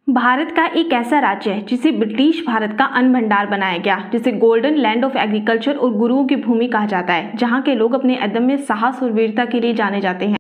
भारत का एक ऐसा राज्य है जिसे ब्रिटिश भारत का अन्न भंडार बनाया गया, जिसे गोल्डन लैंड ऑफ एग्रीकल्चर और गुरुओं की भूमि कहा जाता है, जहां के लोग अपने अदम्य साहस और वीरता के लिए जाने जाते हैं।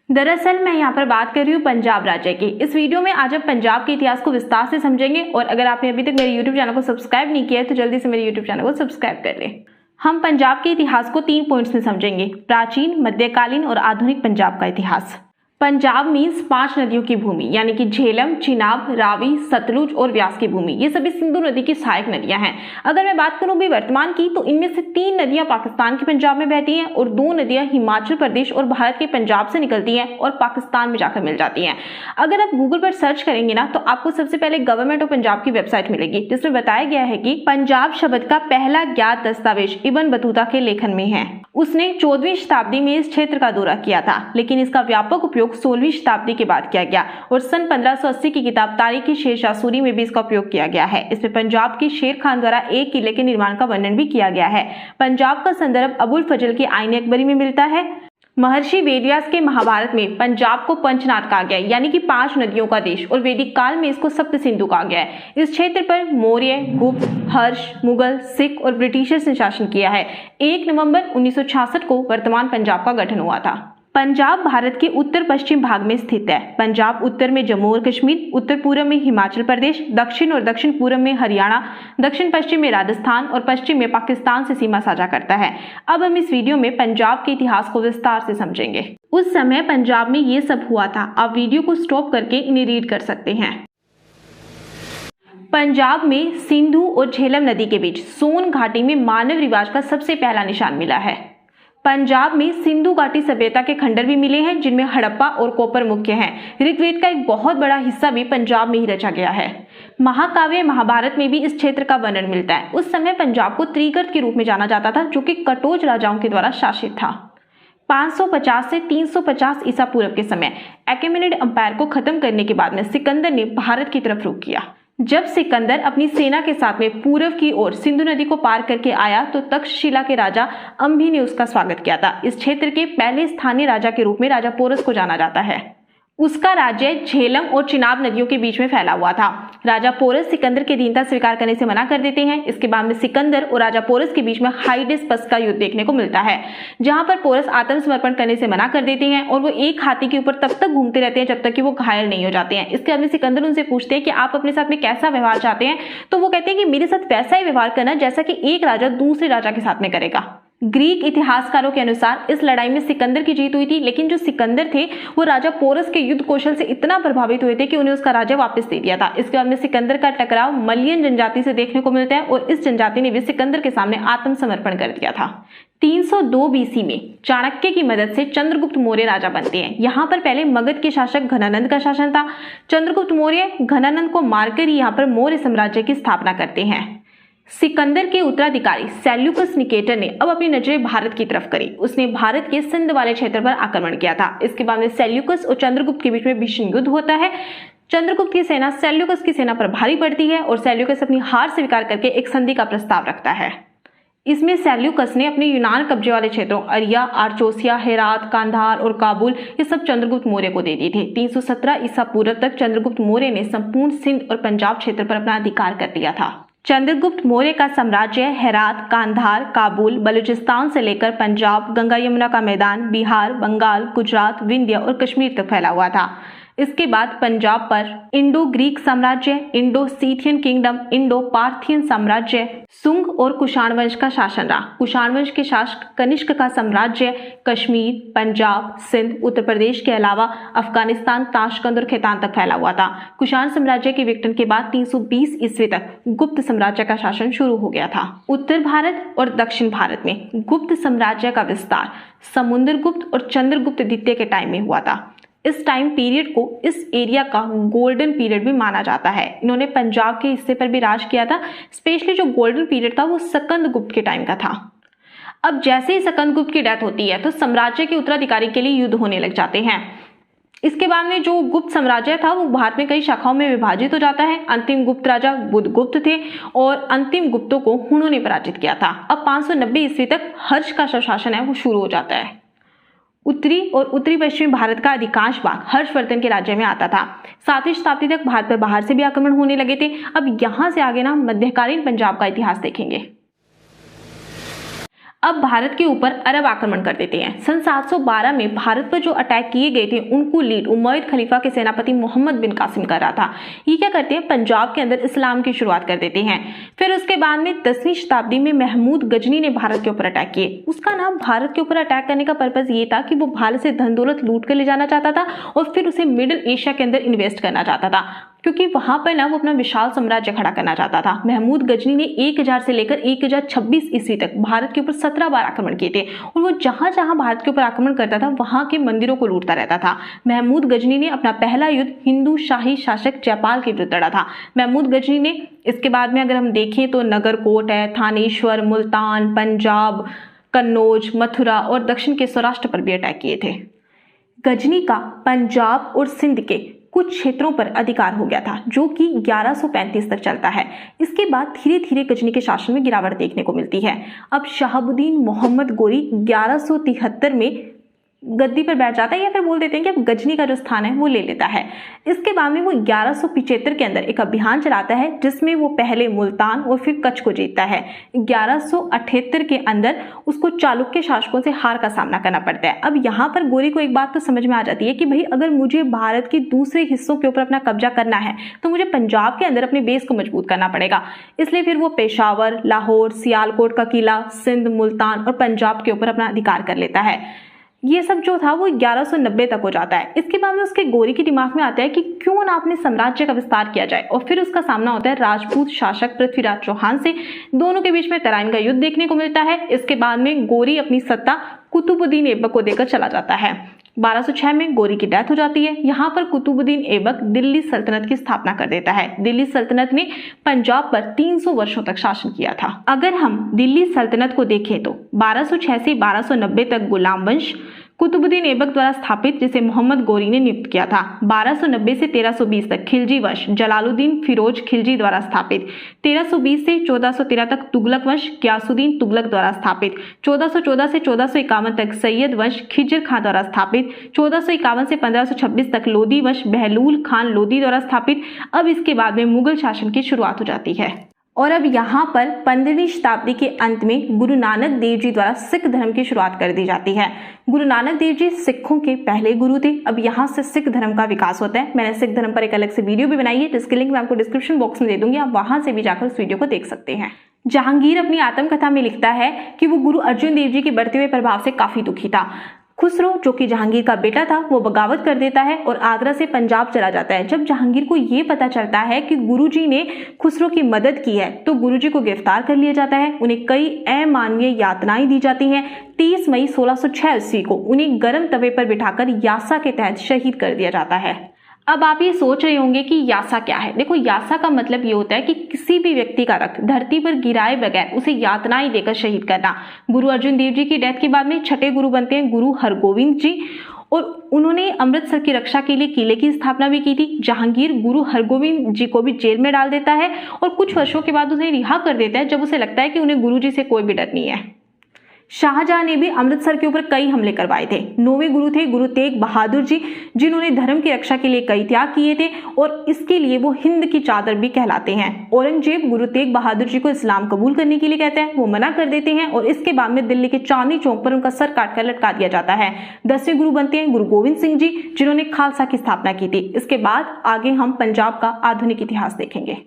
दरअसल मैं यहाँ पर बात कर रही हूँ पंजाब राज्य की। इस वीडियो में आज हम पंजाब के इतिहास को विस्तार से समझेंगे और अगर आपने अभी तक मेरे यूट्यूब चैनल को सब्सक्राइब नहीं किया है तो जल्दी से मेरे यूट्यूब चैनल को सब्सक्राइब कर लें। हम पंजाब के इतिहास को 3 पॉइंट्स में समझेंगे: प्राचीन, मध्यकालीन और आधुनिक पंजाब का इतिहास। पंजाब मीन्स 5 नदियों की भूमि, यानी कि झेलम, चिनाब, रावी, सतलुज और व्यास की भूमि। ये सभी सिंधु नदी की सहायक नदियां हैं। अगर मैं बात करूं भी वर्तमान की, तो इनमें से 3 नदियां पाकिस्तान के पंजाब में बहती हैं और 2 नदियां हिमाचल प्रदेश और भारत के पंजाब से निकलती हैं और पाकिस्तान में जाकर मिल जाती हैं। अगर आप गूगल पर सर्च करेंगे ना, तो आपको सबसे पहले गवर्नमेंट ऑफ पंजाब की वेबसाइट मिलेगी, जिसमें बताया गया है कि पंजाब शब्द का पहला ज्ञात दस्तावेज इब्न बतूता के लेखन में है। उसने 14वीं शताब्दी में इस क्षेत्र का दौरा किया था, लेकिन इसका व्यापक उपयोग 16वीं शताब्दी के बाद किया गया और सन 1580 की किताब तारीख शेर शाह सूरी में भी इसका उपयोग किया गया है। इसमें पंजाब के शेर खान द्वारा एक किले के निर्माण का वर्णन भी किया गया है। पंजाब का संदर्भ अबुल फजल की आईन अकबरी में मिलता है। महर्षि वेदव्यास के महाभारत में पंजाब को पंचनाद कहा गया है, यानी कि 5 नदियों का देश, और वैदिक काल में इसको सप्त सिंधु कहा गया है। इस क्षेत्र पर मौर्य, गुप्त, हर्ष, मुगल, सिख और ब्रिटिशर्स ने शासन किया है। 1 नवंबर 1966 को वर्तमान पंजाब का गठन हुआ था। पंजाब भारत के उत्तर पश्चिम भाग में स्थित है। पंजाब उत्तर में जम्मू और कश्मीर, उत्तर पूर्व में हिमाचल प्रदेश, दक्षिण और दक्षिण पूर्व में हरियाणा, दक्षिण पश्चिम में राजस्थान और पश्चिम में पाकिस्तान से सीमा साझा करता है। अब हम इस वीडियो में पंजाब के इतिहास को विस्तार से समझेंगे। उस समय पंजाब में ये सब हुआ था। आप वीडियो को स्टॉप करके इन्हें रीड कर सकते हैं। पंजाब में सिंधु और झेलम नदी के बीच सोन घाटी में मानव रिवाज का सबसे पहला निशान मिला है। पंजाब में सिंधु घाटी सभ्यता के खंडर भी मिले हैं, जिनमें हड़प्पा और कोपर मुख्य हैं। ऋग्वेद का एक बहुत बड़ा हिस्सा भी पंजाब में ही रचा गया है। महाकाव्य महाभारत में भी इस क्षेत्र का वर्णन मिलता है। उस समय पंजाब को त्रिगर्त के रूप में जाना जाता था, जो कि कटोच राजाओं के द्वारा शासित था। 550 से 350 ईसा पूर्व के समय अकेमेनिड अंपायर को खत्म करने के बाद में सिकंदर ने भारत की तरफ रुख किया। जब सिकंदर अपनी सेना के साथ में पूर्व की ओर सिंधु नदी को पार करके आया, तो तक्षशिला के राजा अंभी ने उसका स्वागत किया था। इस क्षेत्र के पहले स्थानीय राजा के रूप में राजा पोरस को जाना जाता है। उसका राज्य झेलम और चिनाब नदियों के बीच में फैला हुआ था। राजा पोरस सिकंदर की दीनता स्वीकार करने से मना कर देते हैं। इसके बाद में सिकंदर और राजा पोरस के बीच में हाइडेस्पस का युद्ध देखने को मिलता है, जहां पर पोरस आत्मसमर्पण करने से मना कर देते हैं और वो एक हाथी के ऊपर तब तक घूमते रहते हैं जब तक कि वो घायल नहीं हो जाते हैं। इसके बाद में सिकंदर उनसे पूछते हैं कि आप अपने साथ में कैसा व्यवहार चाहते हैं, तो वो कहते हैं कि मेरे साथ वैसा ही व्यवहार करना जैसा कि एक राजा दूसरे राजा के साथ में करेगा। ग्रीक इतिहासकारों के अनुसार इस लड़ाई में सिकंदर की जीत हुई थी, लेकिन जो सिकंदर थे वो राजा पोरस के युद्ध कौशल से इतना प्रभावित हुए थे कि उन्हें उसका राज्य वापस दे दिया था। इसके बाद में सिकंदर का टकराव मलयन जनजाति से देखने को मिलता है और इस जनजाति ने भी सिकंदर के सामने आत्मसमर्पण कर दिया था। 302 बीसी में चाणक्य की मदद से चंद्रगुप्त मौर्य राजा बनते हैं। यहाँ पर पहले मगध के शासक घनानंद का शासन था। चंद्रगुप्त मौर्य घनानंद को मारकर ही यहाँ पर मौर्य साम्राज्य की स्थापना करते हैं। सिकंदर के उत्तराधिकारी सेल्यूकस निकेटर ने अब अपनी नजरें भारत की तरफ करी। उसने भारत के सिंध वाले क्षेत्र पर आक्रमण किया था। इसके बाद में सेल्यूकस और चंद्रगुप्त के बीच में भीषण युद्ध होता है। चंद्रगुप्त की सेना सेल्यूकस की सेना पर भारी पड़ती है और सेल्यूकस अपनी हार स्वीकार करके एक संधि का प्रस्ताव रखता है। इसमें सेल्यूकस ने अपने यूनान कब्जे वाले क्षेत्रों अरिया, आर्चोसिया, हेरात, कांधार और काबुल ये सब चंद्रगुप्त मौर्य को दे दिए थे। 317 ईसा पूर्व तक चंद्रगुप्त मौर्य ने संपूर्ण सिंध और पंजाब क्षेत्र पर अपना अधिकार कर लिया था। चंद्रगुप्त मौर्य का साम्राज्य हेरात, कांधार, काबुल, बलूचिस्तान से लेकर पंजाब, गंगा यमुना का मैदान, बिहार, बंगाल, गुजरात, विंध्य और कश्मीर तक फैला हुआ था। इसके बाद पंजाब पर इंडो ग्रीक साम्राज्य, Indo Scythian kingdom, Indo Parthian साम्राज्य, सुंग और कुषाण वंश का शासन रहा। कुषाण वंश के शासक कनिष्क का साम्राज्य कश्मीर, पंजाब, सिंध, उत्तर प्रदेश के अलावा अफगानिस्तान, ताशकंद और खैतान तक फैला हुआ था। कुषाण साम्राज्य के विघटन के बाद 320 ईस्वी तक गुप्त साम्राज्य का शासन शुरू हो गया था। उत्तर भारत और दक्षिण भारत में गुप्त साम्राज्य का विस्तार समुद्रगुप्त और चंद्रगुप्त द्वितीय के टाइम में हुआ था। इस टाइम पीरियड को इस एरिया का गोल्डन पीरियड भी माना जाता है। इन्होंने पंजाब के हिस्से पर भी राज किया था। स्पेशली जो गोल्डन पीरियड था वो सकंद गुप्त के टाइम का था। अब जैसे ही सकंद गुप्त की डेथ होती है तो साम्राज्य के उत्तराधिकारी के लिए युद्ध होने लग जाते हैं। इसके बाद में जो गुप्त साम्राज्य था वो भारत में कई शाखाओं में विभाजित हो जाता है। अंतिम गुप्त राजा बुधगुप्त थे और अंतिम गुप्तों को हुणों ने पराजित किया था। अब 590 ईस्वी तक हर्ष का जो शासन है वो शुरू हो जाता है। उत्तरी और उत्तरी पश्चिमी भारत का अधिकांश भाग हर्षवर्धन के राज्य में आता था। 7वीं शताब्दी तक भारत पर बाहर से भी आक्रमण होने लगे थे। अब यहाँ से आगे ना मध्यकालीन पंजाब का इतिहास देखेंगे। अब भारत के ऊपर अरब आक्रमण कर देते हैं। सन 712 में भारत पर जो अटैक किए गए थे उनको लीड उमैयद खलीफा के सेनापति मोहम्मद बिन कासिम कर रहा था। ये क्या करते हैं, पंजाब के अंदर इस्लाम की शुरुआत कर देते हैं। फिर उसके बाद में 10वीं शताब्दी में महमूद गजनी ने भारत के ऊपर अटैक किए। उसका नाम भारत के ऊपर अटैक करने का पर्पज ये था कि वो भारत से धन दौलत लूट कर ले जाना चाहता था और फिर उसे मिडिल एशिया के अंदर इन्वेस्ट करना चाहता था, क्योंकि वहां पर ना वो अपना विशाल साम्राज्य खड़ा करना चाहता था। महमूद गजनी ने 1000 से लेकर 1026 ईस्वी तक भारत के ऊपर 17 बार आक्रमण किए थे और वो जहां जहां भारत के ऊपर आक्रमण करता था वहां के मंदिरों को लूटता रहता था। महमूद गजनी ने अपना पहला युद्ध हिंदू शाही शासक जयपाल के विरुद्ध लड़ा था। महमूद गजनी ने इसके बाद में अगर हम देखें तो नगरकोट है, थानेश्वर, मुल्तान, पंजाब, कन्नौज, मथुरा और दक्षिण के सौराष्ट्र पर भी अटैक किए थे। गजनी का पंजाब और सिंध के कुछ क्षेत्रों पर अधिकार हो गया था, जो कि 1135 तक चलता है। इसके बाद धीरे धीरे गजनी के शासन में गिरावट देखने को मिलती है। अब शहाबुद्दीन मोहम्मद गोरी 1173 में गद्दी पर बैठ जाता है, या फिर बोल देते हैं कि अब गजनी का जो स्थान है वो ले लेता है। इसके बाद में वो 1175 के अंदर एक अभियान चलाता है जिसमें वो पहले मुल्तान और फिर कच्छ को जीतता है। 1178 के अंदर उसको चालुक्य शासकों से हार का सामना करना पड़ता है। अब यहाँ पर गोरी को एक बात तो समझ में आ जाती है कि भाई अगर मुझे भारत के दूसरे हिस्सों के ऊपर अपना कब्जा करना है तो मुझे पंजाब के अंदर अपने बेस को मजबूत करना पड़ेगा। इसलिए फिर वो पेशावर, लाहौर, सियालकोट का किला, सिंध, मुल्तान और पंजाब के ऊपर अपना अधिकार कर लेता है। ये सब जो था वो 1190 तक हो जाता है। इसके बाद में उसके गोरी के दिमाग में आता है कि क्यों ना अपने साम्राज्य का विस्तार किया जाए, और फिर उसका सामना होता है राजपूत शासक पृथ्वीराज चौहान से। दोनों के बीच में तराइन का युद्ध देखने को मिलता है। इसके बाद में गोरी अपनी सत्ता कुतुबुद्दीन ऐबक को देकर चला जाता है। 1206 में गोरी की डेथ हो जाती है। यहाँ पर कुतुबुद्दीन ऐबक दिल्ली सल्तनत की स्थापना कर देता है। दिल्ली सल्तनत ने पंजाब पर 300 वर्षों तक शासन किया था। अगर हम दिल्ली सल्तनत को देखें तो 1206 से 1290 तक गुलाम वंश कुतुबुद्दीन ऐबक द्वारा स्थापित, जिसे मोहम्मद गोरी ने नियुक्त किया था। 1290 से 1320 तक खिलजी वंश जलालुद्दीन फिरोज खिलजी द्वारा स्थापित। 1320 से 1413 तक तुगलक वंश ग्यासुद्दीन तुगलक द्वारा स्थापित। 1414 से 1451 तक सैयद वंश खिजर खां द्वारा स्थापित। 1451 से 1526 तक लोदी वंश बहलूल खान लोदी द्वारा स्थापित। अब इसके बाद में मुगल शासन की शुरुआत हो जाती है। और अब यहाँ पर 15वीं शताब्दी के अंत में गुरु नानक देव जी द्वारा सिख धर्म की शुरुआत कर दी जाती है। गुरु नानक देव जी सिखों के पहले गुरु थे। अब यहाँ से सिख धर्म का विकास होता है। मैंने सिख धर्म पर एक अलग से वीडियो भी बनाई है, जिसकी लिंक मैं आपको डिस्क्रिप्शन बॉक्स में दे दूंगी, आप वहां से भी जाकर उस वीडियो को देख सकते हैं। जहांगीर अपनी आत्मकथा में लिखता है कि वो गुरु अर्जुन देव जी के बढ़ते हुए प्रभाव से काफी दुखी था। खुसरो, जो कि जहांगीर का बेटा था, वो बगावत कर देता है और आगरा से पंजाब चला जाता है। जब जहांगीर को ये पता चलता है कि गुरुजी ने खुसरो की मदद की है तो गुरुजी को गिरफ्तार कर लिया जाता है। उन्हें कई अमानवीय यातनाएं दी जाती हैं। 30 मई 1606 ईस्वी को उन्हें गर्म तवे पर बिठाकर यासा के तहत शहीद कर दिया जाता है। अब आप ये सोच रहे होंगे कि यासा क्या है। देखो, यासा का मतलब ये होता है कि किसी भी व्यक्ति का रक्त धरती पर गिराए बगैर उसे यातनाएं देकर शहीद करना। गुरु अर्जुन देव जी की डेथ के बाद में छठे गुरु बनते हैं गुरु हरगोविंद जी, और उन्होंने अमृतसर की रक्षा के लिए किले की स्थापना भी की थी। जहांगीर गुरु हरगोविंद जी को भी जेल में डाल देता है और कुछ वर्षों के बाद उन्हें रिहा कर देता है, जब उसे लगता है कि उन्हें गुरु जी से कोई भी डर नहीं है। शाहजहां ने भी अमृतसर के ऊपर कई हमले करवाए थे। 9वें गुरु थे गुरु तेग बहादुर जी, जिन्होंने धर्म की रक्षा के लिए कई त्याग किए थे और इसके लिए वो हिंद की चादर भी कहलाते हैं। औरंगजेब गुरु तेग बहादुर जी को इस्लाम कबूल करने के लिए कहते हैं, वो मना कर देते हैं और इसके बाद में दिल्ली के चांदनी चौक पर उनका सर काटकर लटका दिया जाता है। 10वें गुरु बनते हैं गुरु गोविंद सिंह जी, जिन्होंने खालसा की स्थापना की थी। इसके बाद आगे हम पंजाब का आधुनिक इतिहास देखेंगे।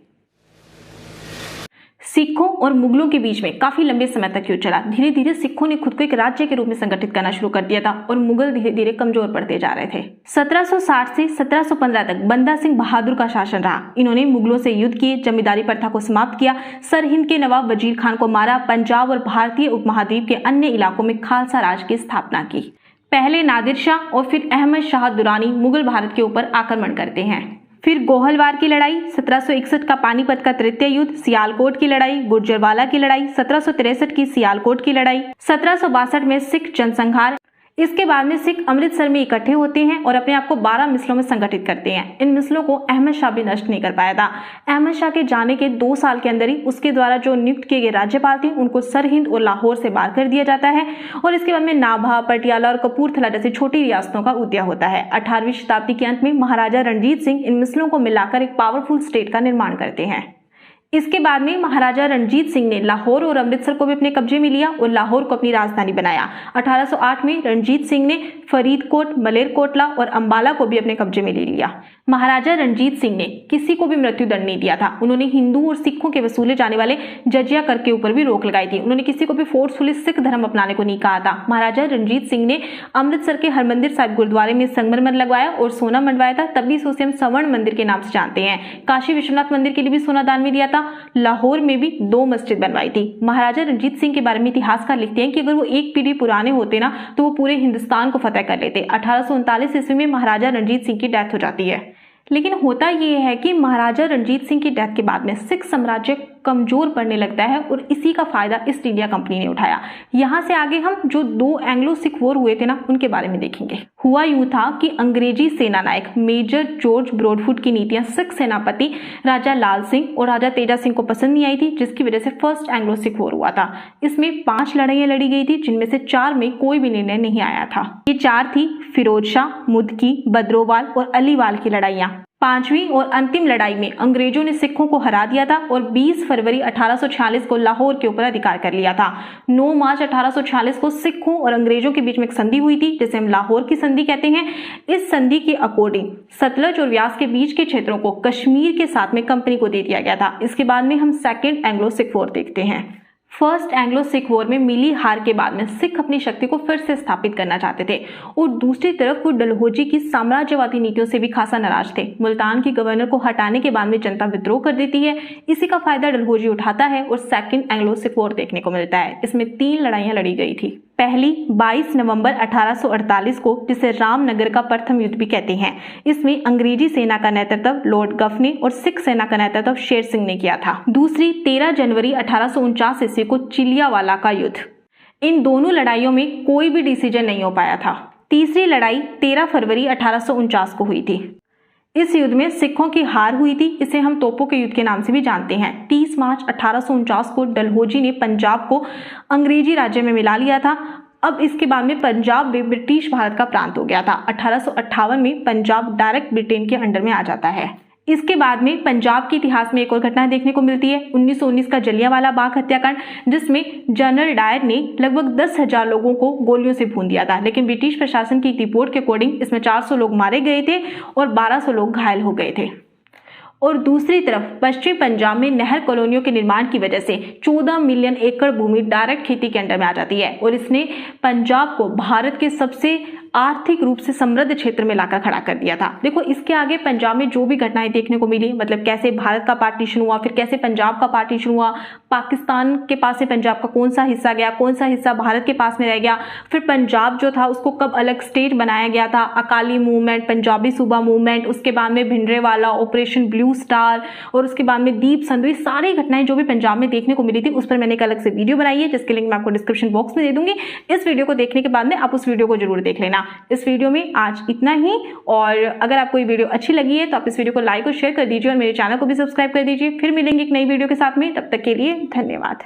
सिखों और मुगलों के बीच में काफी लंबे समय तक युद्ध चला। धीरे धीरे सिखों ने खुद को एक राज्य के रूप में संगठित करना शुरू कर दिया था और मुगल धीरे धीरे कमजोर पड़ते जा रहे थे। 1760 से 1715 तक बंदा सिंह बहादुर का शासन रहा। इन्होंने मुगलों से युद्ध किए, जमींदारी प्रथा को समाप्त किया, सरहिंद के नवाब वजीर खान को मारा, पंजाब और भारतीय उपमहाद्वीप के अन्य इलाकों में खालसा राज की स्थापना की। पहले नादिर शाह और फिर अहमद शाह दुरानी मुगल भारत के ऊपर आक्रमण करते हैं। फिर गोहलवार की लड़ाई, 1761 का पानीपत का तृतीय युद्ध, सियालकोट की लड़ाई, गुर्जरवाला की लड़ाई, 1763 की सियालकोट की लड़ाई, 1762 में सिख जनसंहार, इसके बाद में सिख अमृतसर में इकट्ठे होते हैं और अपने आप को 12 मिसलों में संगठित करते हैं। इन मिसलों को अहमद शाह भी नष्ट नहीं कर पाया था। अहमद शाह के जाने के 2 साल के अंदर ही उसके द्वारा जो नियुक्त किए गए राज्यपाल थे उनको सरहिंद और लाहौर से बाहर कर दिया जाता है और इसके बाद में नाभा, पटियाला और कपूरथला जैसी छोटी रियासतों का उदय होता है। 18वीं शताब्दी के अंत में महाराजा रणजीत सिंह इन मिसलों को मिलाकर एक पावरफुल स्टेट का निर्माण करते हैं। इसके बाद में महाराजा रणजीत सिंह ने लाहौर और अमृतसर को भी अपने कब्जे में लिया और लाहौर को अपनी राजधानी बनाया। 1808 में रणजीत सिंह ने फरीदकोट, मलेरकोटला और अंबाला को भी अपने कब्जे में ले लिया। महाराजा रणजीत सिंह ने किसी को भी मृत्यु दंड नहीं दिया था। उन्होंने हिंदू और सिखों के वसूले जाने वाले जजिया कर के ऊपर भी रोक लगाई थी। उन्होंने किसी को भी फोर्सफुली सिख धर्म अपनाने को नहीं कहा था। महाराजा रणजीत सिंह ने अमृतसर के हरमंदिर साहिब गुरुद्वारे में संगमरमर लगवाया और सोना मंडवाया था, तभी से उसे हम स्वर्ण मंदिर के नाम से जानते हैं। काशी विश्वनाथ मंदिर के लिए भी सोना दान में दिया था। लाहौर में भी 2 मस्जिद बनवाई थी। महाराजा रणजीत सिंह के बारे में इतिहासकार लिखते हैं कि अगर वो एक पीढ़ी पुराने होते ना तो वो पूरे हिंदुस्तान को फतेह कर लेते। 1839 ईस्वी में महाराजा रणजीत सिंह की डेथ हो जाती है। लेकिन होता ये है कि महाराजा रणजीत सिंह की डेथ के बाद में सिख साम्राज्य कमजोर पड़ने लगता है और इसी का फायदा ईस्ट इंडिया कंपनी ने उठाया। यहाँ से आगे हम जो 2 एंग्लो सिख वॉर हुए थे ना उनके बारे में देखेंगे। हुआ यूं था कि अंग्रेजी सेना नायक मेजर जॉर्ज ब्रॉडफुट की नीतियां सिख सेनापति राजा लाल सिंह और राजा तेजा सिंह को पसंद नहीं आई थी, जिसकी वजह से फर्स्ट एंग्लो सिख वॉर हुआ था। इसमें 5 लड़ाइयां लड़ी गई थी, जिनमें से 4 में कोई भी निर्णय नहीं आया था। ये 4 थी फिरोज शाह, मुदकी, बद्रोवाल और अलीवाल की लड़ाइयां। 5वीं और अंतिम लड़ाई में अंग्रेजों ने सिखों को हरा दिया था और 20 फरवरी 1846 को लाहौर के ऊपर अधिकार कर लिया था। 9 मार्च 1846 को सिखों और अंग्रेजों के बीच में एक संधि हुई थी, जिसे हम लाहौर की संधि कहते हैं। इस संधि के अकॉर्डिंग सतलज और व्यास के बीच के क्षेत्रों को कश्मीर के साथ में कंपनी को दे दिया गया था। इसके बाद में हम सेकेंड एंग्लो सिख वॉर देखते हैं। फर्स्ट एंग्लो सिख वॉर में मिली हार के बाद में सिख अपनी शक्ति को फिर से स्थापित करना चाहते थे और दूसरी तरफ वो डलहौजी की साम्राज्यवादी नीतियों से भी खासा नाराज थे। मुल्तान की गवर्नर को हटाने के बाद में जनता विद्रोह कर देती है। इसी का फायदा डलहौजी उठाता है और सेकंड एंग्लो सिख वॉर देखने को मिलता है। इसमें 3 लड़ाइयां लड़ी गई थी। पहली 22 नवंबर 1848 को, जिसे रामनगर का प्रथम युद्ध भी कहते हैं। इसमें अंग्रेजी सेना का नेतृत्व लॉर्ड गफ ने और सिख सेना का नेतृत्व शेर सिंह ने किया था। दूसरी 13 जनवरी 1849 ईस्वी को चिलियावाला का युद्ध। इन दोनों लड़ाइयों में कोई भी डिसीजन नहीं हो पाया था। तीसरी लड़ाई 13 फरवरी 1849 को हुई थी। इस युद्ध में सिखों की हार हुई थी। इसे हम तोपों के युद्ध के नाम से भी जानते हैं। 30 मार्च 1849 को डलहौजी ने पंजाब को अंग्रेजी राज्य में मिला लिया था। अब इसके बाद में पंजाब भी ब्रिटिश भारत का प्रांत हो गया था। 1858 में पंजाब डायरेक्ट ब्रिटेन के अंडर में आ जाता है। इसके बाद में पंजाब के इतिहास में एक और घटना देखने को मिलती है, 1919 का जलियांवाला बाग हत्याकांड, जिसमें जनरल डायर ने लगभग 10,000 लोगों को गोलियों से भून दिया था। लेकिन ब्रिटिश प्रशासन की एक रिपोर्ट के अकॉर्डिंग इसमें 400 लोग मारे गए थे और 1200 लोग घायल हो गए थे। और दूसरी तरफ पश्चिमी पंजाब में नहर कॉलोनियों के निर्माण की वजह से 14 मिलियन एकड़ भूमि डायरेक्ट खेती के अंडर में आ जाती है और इसने पंजाब को भारत के सबसे आर्थिक रूप से समृद्ध क्षेत्र में लाकर खड़ा कर दिया था। देखो, इसके आगे पंजाब में जो भी घटनाएं देखने को मिली, मतलब कैसे भारत का पार्टीशन हुआ, फिर कैसे पंजाब का पार्टीशन हुआ, पाकिस्तान के पास से पंजाब का कौन सा हिस्सा गया, कौन सा हिस्सा भारत के पास में रह गया, फिर पंजाब जो था उसको कब अलग स्टेट बनाया गया था, अकाली मूवमेंट, पंजाबी सूबा मूवमेंट, उसके बाद में भिंडरेवाला, ऑपरेशन ब्लू स्टार और उसके बाद में दीप संधु, ये सारी घटनाएं जो भी पंजाब में देखने को मिली थी उस पर मैंने एक अलग से वीडियो बनाई है, जिसके लिंक मैं आपको डिस्क्रिप्शन बॉक्स में दे दूंगी। इस वीडियो को देखने के बाद में आप उस वीडियो को जरूर देख लेना। इस वीडियो में आज इतना ही, और अगर आपको ये वीडियो अच्छी लगी है तो आप इस वीडियो को लाइक और शेयर कर दीजिए और मेरे चैनल को भी सब्सक्राइब कर दीजिए। फिर मिलेंगे एक नई वीडियो के साथ में, तब तक के लिए धन्यवाद।